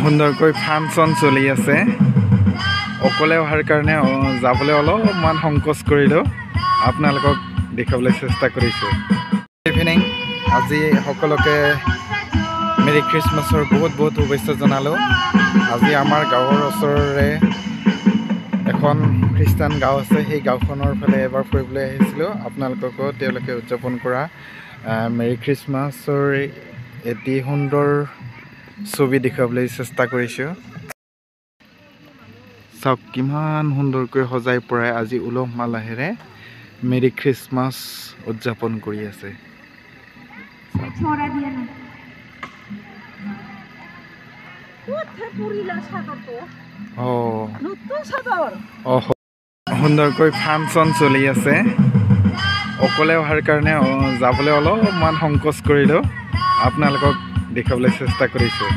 সুন্দৰকৈ ফাংচন চলি আছে। অকলে অহাৰ কাৰণে যাবলৈ অলপমান সংকোচ কৰিলোঁ। আপোনালোকক দেখাবলৈ চেষ্টা কৰিছোঁ। Good evening. আজি সকলোকে মেৰি খ্ৰীষ্টমাছৰ বহুত শুভেচ্ছা জনালোঁ। আজি আমাৰ গাঁৱৰ ওচৰৰে এখন খ্ৰীষ্টান গাঁও আছে। সেই গাঁওখনৰ ফালে এবাৰ ফুৰিবলৈ আহিছিলোঁ। আপোনালোককো তেওঁলোকে উদযাপন কৰা মেৰি খ্ৰীষ্টমাছৰ এটি সুন্দৰ ছবি দেখাবলৈ চেষ্টা কৰিছোঁ। চাওক কিমান সুন্দৰকৈ সজাই পৰাই আজি উলহ মালহেৰে মেৰি খ্ৰীষ্টমাছ উদযাপন কৰি আছে। সুন্দৰকৈ ফাংচন চলি আছে। অকলে অহাৰ কাৰণে যাবলৈ অলপমান সংকোচ কৰিলোঁ। আপোনালোকক দেখাবলৈ চেষ্টা কৰিছোঁ।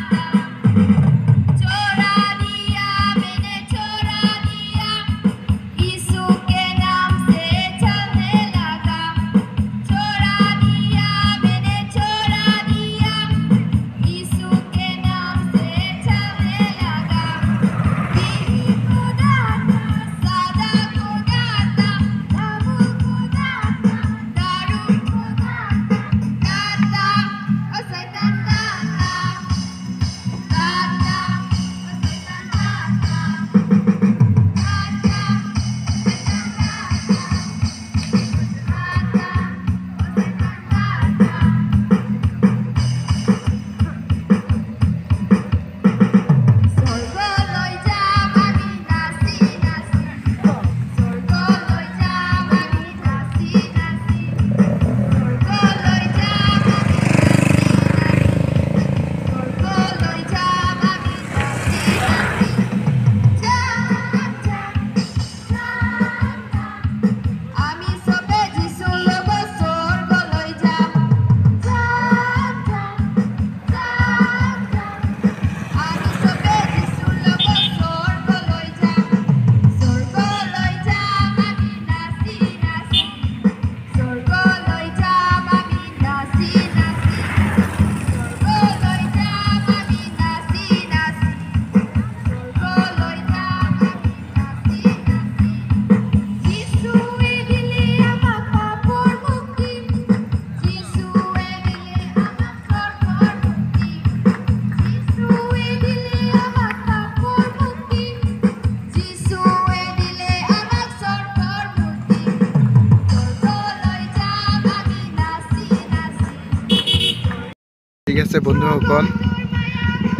ঠিক আছে বন্ধুসকল,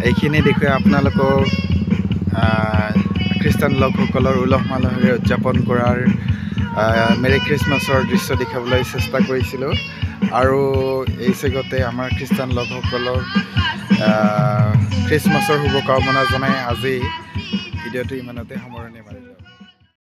এইখিনি দেখুৱাই আপোনালোকক খ্ৰীষ্টান লোকসকলৰ উলহ মালহেৰে উদযাপন কৰাৰ মেৰি খ্ৰীষ্টমাছৰ দৃশ্য দেখাবলৈ চেষ্টা কৰিছিলোঁ। আৰু এই চেগতে আমাৰ খ্ৰীষ্টান লোকসকলৰ খ্ৰীষ্টমাছৰ শুভকামনা জনাই আজি ভিডিঅ'টো ইমানতে সামৰণি মাৰিলোঁ।